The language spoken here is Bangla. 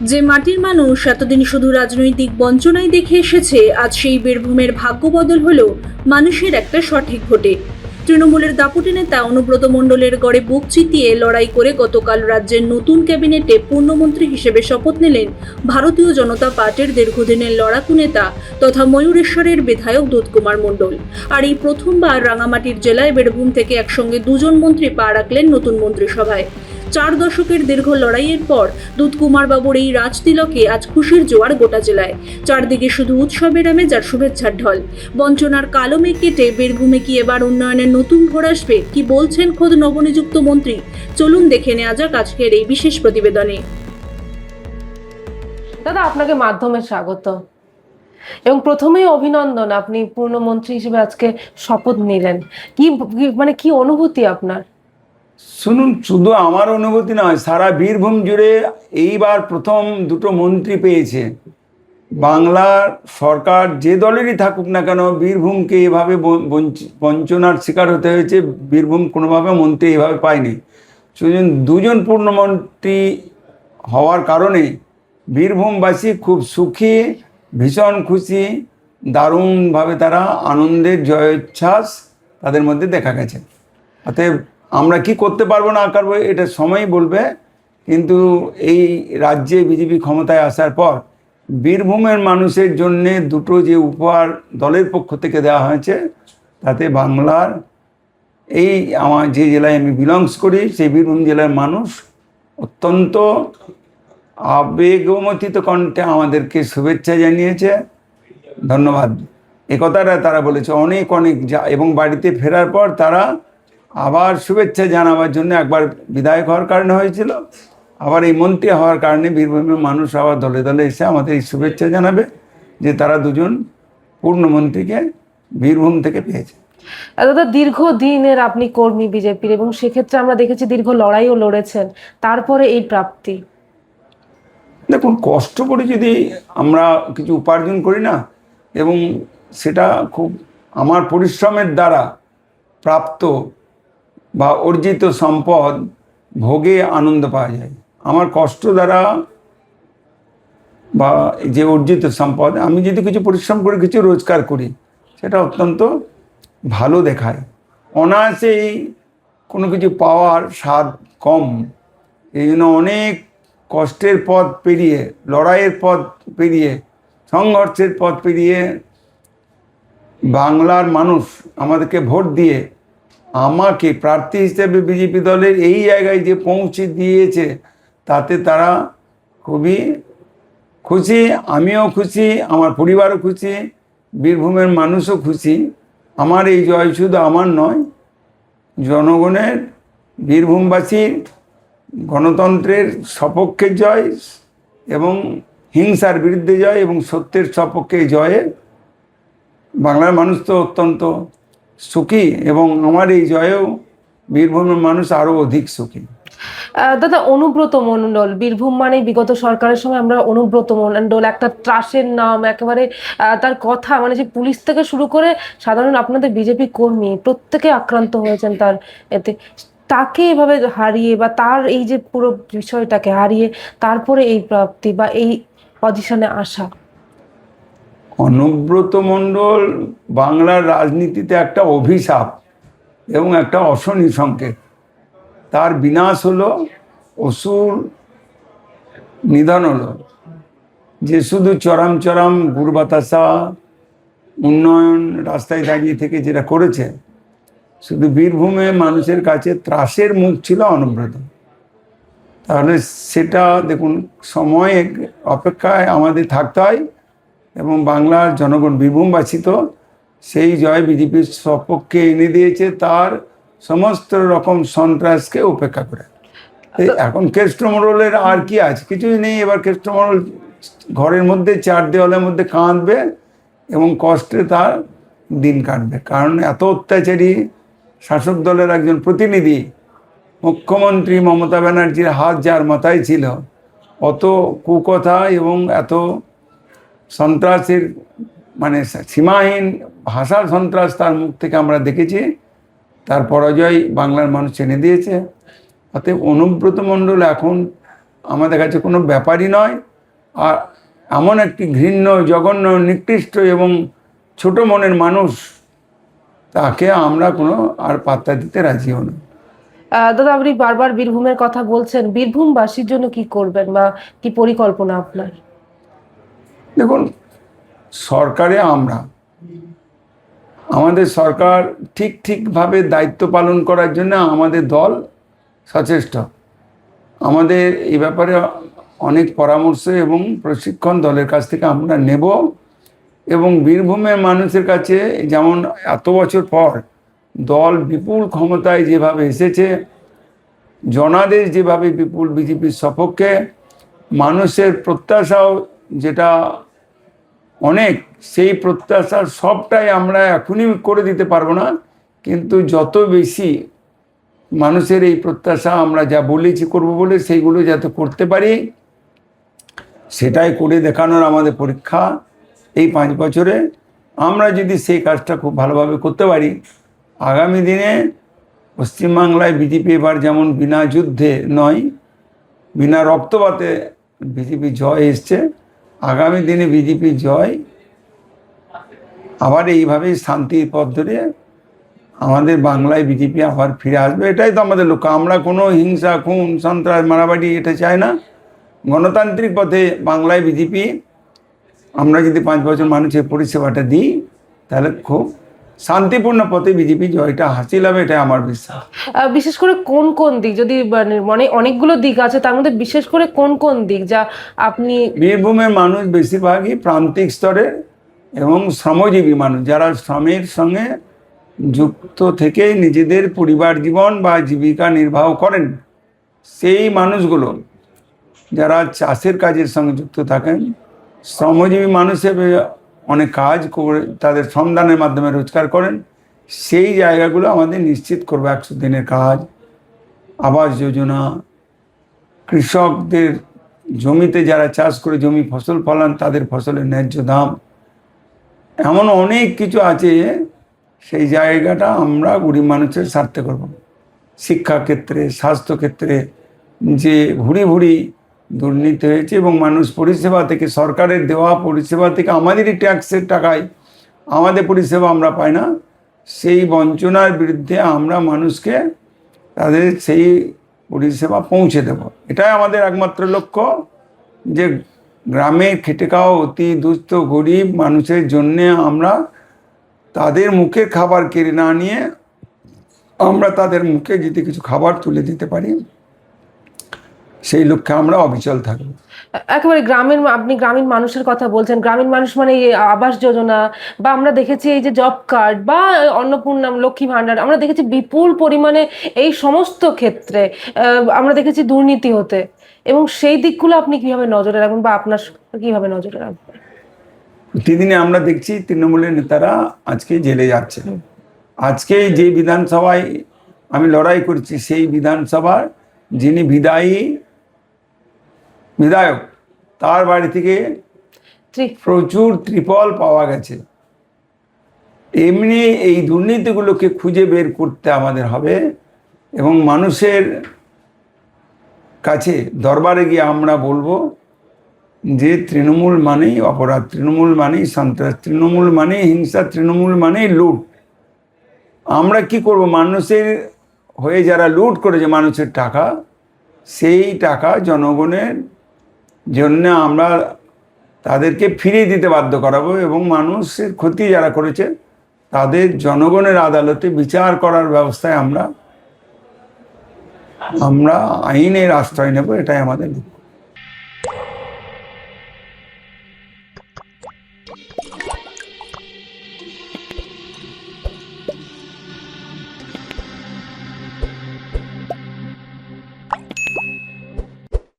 যে মাটির মানুষ এতদিন শুধু রাজনৈতিক বঞ্চনায় দেখে এসেছে, আজ সেই বীরভূমের ভাগ্য বদল হলো মানুষের একটা সঠিক ভোটে। তৃণমূলের দাপুটে নেতা অনুব্রত মণ্ডলের গড়ে বুক চিতিয়ে লড়াই করে গতকাল রাজ্যের নতুন ক্যাবিনেটে পূর্ণমন্ত্রী হিসেবে শপথ নিলেন ভারতীয় জনতা পার্টির দীর্ঘদিনের লড়াকু নেতা তথা ময়ূরেশ্বরের বিধায়ক দুধকুমার মণ্ডল। আর এই প্রথমবার রাঙামাটির জেলায় বীরভূম থেকে একসঙ্গে দুজন মন্ত্রী পা রাখলেন নতুন মন্ত্রিসভায়। 4 দশকের দীর্ঘ লড়াইয়ের পর দুধকুমার বাবুর এই রাজতিলকে আজ খুশির জোয়ার গোটা জেলায়। চারদিকে শুধু উৎসবের আমেজ আর শুভেচ্ছার ঢল। বঞ্চনার কালো মেঘ কেটে বীরভূমে কি এবার উন্নয়নের নতুন ভোর আসবে? কি বলছেন খোদ নবনিযুক্ত মন্ত্রী? চলুন দেখে নেওয়া যাক আজকের এই বিশেষ প্রতিবেদনে। দাদা, আপনাকে মাধ্যমে স্বাগত এবং প্রথমেই অভিনন্দন, আপনি পূর্ণমন্ত্রী হিসেবে আজকে শপথ নিলেন। কি অনুভূতি আপনার? শুনুন, শুধু আমার অনুভূতি নয়, সারা বীরভূম জুড়ে এইবার প্রথম দুটো মন্ত্রী পেয়েছে। বাংলার সরকার যে দলেরই থাকুক না কেন, বীরভূমকে এভাবে বঞ্চনার শিকার হতে হয়েছে। বীরভূম কোনোভাবে মন্ত্রী এভাবে পায়নি। শুধু দুজন পূর্ণমন্ত্রী হওয়ার কারণে বীরভূমবাসী খুব সুখী, ভীষণ খুশি, দারুণভাবে তারা আনন্দের জয়োচ্ছ্বাস তাদের মধ্যে দেখা গেছে। অতএব আমরা কি করতে পারবো না পারবো এটা সময় বলবে, কিন্তু এই রাজ্যে বিজেপি ক্ষমতায় আসার পর বীরভূমের মানুষের জন্যে দুটো যে উপহার দলের পক্ষ থেকে দেওয়া হয়েছে, তাতে বাংলার এই আমার যে জেলায় আমি বিলংস করি সেই বীরভূম জেলার মানুষ অত্যন্ত আবেগমথিত কণ্ঠে আমাদেরকে শুভেচ্ছা জানিয়েছে। ধন্যবাদ এ কথাটা তারা বলেছে অনেক অনেক এবং বাড়িতে ফেরার পর তারা আবার শুভেচ্ছা জানাবার জন্য, একবার বিধায়ক হওয়ার কারণে হয়েছিল, আবার এই মন্ত্রী হওয়ার কারণে বীরভূমের মানুষ আবার দলে দলে এসে আমাদের এই শুভেচ্ছা জানাবে যে তারা দুজন পূর্ণমন্ত্রীকে বীরভূম থেকে পেয়েছে। দাদা, দীর্ঘদিনের আপনি কর্মী বিজেপির এবং সেক্ষেত্রে আমরা দেখেছি দীর্ঘ লড়াইও লড়েছেন, তারপরে এই প্রাপ্তি। দেখুন, কষ্ট করে যদি আমরা কিছু উপার্জন করি না, এবং সেটা খুব আমার পরিশ্রমের দ্বারা প্রাপ্ত বা অর্জিত সম্পদ ভোগে আনন্দ পাওয়া যায়। আমার কষ্ট দ্বারা বা যে অর্জিত সম্পদ, আমি যদি কিছু পরিশ্রম করে কিছু রোজগার করি, সেটা অত্যন্ত ভালো দেখায়। অনায়াসেই কোনো কিছু পাওয়ার স্বাদ কম। এই জন্য অনেক কষ্টের পথ পেরিয়ে, লড়াইয়ের পথ পেরিয়ে, সংঘর্ষের পথ পেরিয়ে বাংলার মানুষ আমাদেরকে ভোট দিয়ে আমাকে প্রার্থী হিসেবে বিজেপি দলের এই জায়গায় যে পৌঁছে দিয়েছে, তাতে তারা খুবই খুশি। আমিও খুশি, আমার পরিবারও খুশি, বীরভূমের মানুষও খুশি। আমার এই জয় শুধু আমার নয়, জনগণের, বীরভূমবাসীর গণতন্ত্রের সপক্ষে জয় এবং হিংসার বিরুদ্ধে জয় এবং সত্যের সপক্ষে জয়ে বাংলার মানুষ তো অত্যন্ত সুখী, এবং আমার এই জয়েও বীরভূমের মানুষ আরও অধিক সুখী। দাদা, অনুব্রত মণ্ডল, বীরভূম মানে বিগত সরকারের সময় আমরা অনুব্রত মণ্ডল একটা ত্রাসের নাম, একেবারে তার কথা মানে যে পুলিশ থেকে শুরু করে সাধারণ আপনাদের বিজেপি কর্মী প্রত্যেকে আক্রান্ত হয়েছেন তার এতে। তাকে এভাবে হারিয়ে বা তার এই যে পুরো বিষয়টাকে হারিয়ে তারপরে এই প্রাপ্তি বা এই পজিশনে আসা। অনুব্রত মণ্ডল বাংলার রাজনীতিতে একটা অভিশাপ এবং একটা অশনি সংকেত। তার বিনাশ হলো, অসুর নিধন হলো। যে শুধু চরম চরম গুড় বাতাসা উন্নয়ন রাস্তায় দাঁড়িয়ে থেকে যেটা করেছে, শুধু বীরভূমে মানুষের কাছে ত্রাসের মুখ ছিল অনুব্রত। তাহলে সেটা দেখুন, সময় অপেক্ষায় আমাদের থাকতে হয়, এবং বাংলার জনগণ, বীরভূমবাসী তো সেই জয় বিজেপির সপক্ষে এনে দিয়েছে তার সমস্ত রকম সন্ত্রাসকে উপেক্ষা করে। এখন কেষ্টমণ্ডলের আর কি আছে? কিছুই নেই। এবার কেষ্টমণ্ডল ঘরের মধ্যে, চার দেওয়ালের মধ্যে কাঁদবে এবং কষ্টে তার দিন কাটবে। কারণ এত অত্যাচারী শাসক দলের একজন প্রতিনিধি, মুখ্যমন্ত্রী মমতা ব্যানার্জির হাত যার মাথায় ছিল, অত কুকথা এবং এত সন্ত্রাসের মানে সীমাহীন ভাষার সন্ত্রাস তার মুখ থেকে আমরা দেখেছি। তার পরাজয় বাংলার মানুষ এনে দিয়েছে। অতএব অনুব্রত মণ্ডল এখন আমাদের কাছে কোনো ব্যাপারই নয়। আর এমন একটি ঘৃণ্য, জঘন্য, নিকৃষ্ট এবং ছোট মনের মানুষ, তাকে আমরা কোনো আর পাত্তা দিতে রাজিও না। দাদা, আপনি বারবার বীরভূমের কথা বলছেন, বীরভূমবাসীর জন্য কি করবেন বা কি পরিকল্পনা আপনার? দেখুন, সরকারে আমাদের সরকার ঠিকভাবে দায়িত্ব পালন করার জন্য আমাদের দল সচেষ্ট। আমাদের এই ব্যাপারে অনেক পরামর্শ এবং প্রশিক্ষণ দলের কাছ থেকে আমরা নেব, এবং বীরভূমের মানুষের কাছে যেমন এত বছর পর দল বিপুল ক্ষমতায় যেভাবে এসেছে, জনাদেশ যেভাবে বিপুল বিজেপির সপক্ষে, মানুষের প্রত্যাশাও যেটা অনেক, সেই প্রত্যাশার সবটাই আমরা এখনই করে দিতে পারবো না, কিন্তু যত বেশি মানুষের এই প্রত্যাশা আমরা যা বলেছি করব বলে সেইগুলো যাতে করতে পারি, সেটাই করে দেখানোর আমাদের পরীক্ষা এই 5 বছরে। আমরা যদি সেই কাজটা খুব ভালোভাবে করতে পারি, আগামী দিনে পশ্চিমবাংলায় বিজেপি এবার যেমন বিনা যুদ্ধে নয়, বিনা রক্তপাতে বিজেপি জয় এসছে, আগামী দিনে বিজেপি জয় আবার এইভাবেই শান্তির পথ ধরে আমাদের বাংলায় বিজেপি আবার ফিরে আসবে। এটাই তো আমাদের লক্ষ্য। আমরা কোনো হিংসা, খুন, সন্ত্রাস, মারামারি এটা চাই না। গণতান্ত্রিক পথে বাংলায় বিজেপি, আমরা যদি 5 বছর মানুষের পরিষেবাটা দিই, তাহলে খুব শান্তিপূর্ণ পথে বিজেপি জয়টা হাসিল হবে, এটাই আমার বিশ্বাস। বিশেষ করে কোন কোন দিক, যদি মানে অনেকগুলো দিক আছে, তার মধ্যে বিশেষ করে কোন কোন দিক যা আপনি? বীরভূমের মানুষ বেশিরভাগই প্রান্তিক স্তরের এবং শ্রমজীবী মানুষ, যারা শ্রমের সঙ্গে যুক্ত থেকে নিজেদের পরিবার জীবন বা জীবিকা নির্বাহ করেন। সেই মানুষগুলো যারা চাষের কাজের সঙ্গে যুক্ত থাকেন, শ্রমজীবী মানুষ হিসেবে অনেক কাজ করে তাদের শ্রমদানের মাধ্যমে রোজগার করেন, সেই জায়গাগুলো আমাদের নিশ্চিত করবে। 100 দিনের কাজ, আবাস যোজনা, কৃষকদের জমিতে যারা চাষ করে জমি ফসল ফলান তাদের ফসলের ন্যায্য দাম, এমন অনেক কিছু আছে। সেই জায়গাটা আমরা গরিব মানুষের স্বার্থে করব। শিক্ষাক্ষেত্রে, স্বাস্থ্যক্ষেত্রে যে ভুরি দুর্নীতি হয়েছে এবং মানুষ পরিষেবা থেকে, সরকারের দেওয়া পরিষেবা থেকে আমাদেরই ট্যাক্সের টাকায় আমাদের পরিষেবা আমরা পাই না, সেই বঞ্চনার বিরুদ্ধে আমরা মানুষকে তাদের সেই পরিষেবা পৌঁছে দেব। এটাই আমাদের একমাত্র লক্ষ্য, যে গ্রামে খেটে খাওয়া অতি দুস্থ গরিব মানুষের জন্যে আমরা তাদের মুখে খাবার কেড়ে না নিয়ে আমরা তাদের মুখে যদি কিছু খাবার তুলে দিতে পারি, সেই লক্ষ্যে আমরা অবিচল থাকবো। একেবারে আপনি গ্রামীণ মানুষের কথা বলছেন। গ্রামীণ মানুষ মানে এই আবাস যোজনা, বা আমরা দেখেছি এই যে জব কার্ড বা অন্নপূর্ণা, লক্ষ্মী ভান্ডার, আমরা দেখেছি বিপুল পরিমাণে এই সমস্ত ক্ষেত্রে আমরা দেখেছি দুর্নীতি হতে, এবং সেই দিকগুলো আপনি কিভাবে নজরে রাখবেন বা আপনার কিভাবে নজরে রাখবেন? প্রতিদিনে আমরা দেখছি তৃণমূলের নেতারা আজকে জেলে যাচ্ছে। আজকে যে বিধানসভায় আমি লড়াই করছি, সেই বিধানসভার যিনি বিধায়ক, তার বাড়ি থেকে প্রচুর ত্রিপল পাওয়া গেছে। এমনি এই দুর্নীতিগুলোকে খুঁজে বের করতে আমাদের হবে, এবং মানুষের কাছে দরবারে গিয়ে আমরা বলবো যে তৃণমূল মানেই অপরাধ, তৃণমূল মানেই সন্ত্রাস, তৃণমূল মানেই হিংসা, তৃণমূল মানেই লুট। আমরা কি করব? মানুষের হয়ে যারা লুট করেছে মানুষের টাকা, সেই টাকা জনগণের জন্য আমরা তাদেরকে ফিরিয়ে দিতে বাধ্য করাবো, এবং মানুষের ক্ষতি যারা করেছে তাদের জনগণের আদালতে বিচার করার ব্যবস্থায় আমরা আইনের আশ্রয় নেব। এটাই আমাদের লক্ষ্য।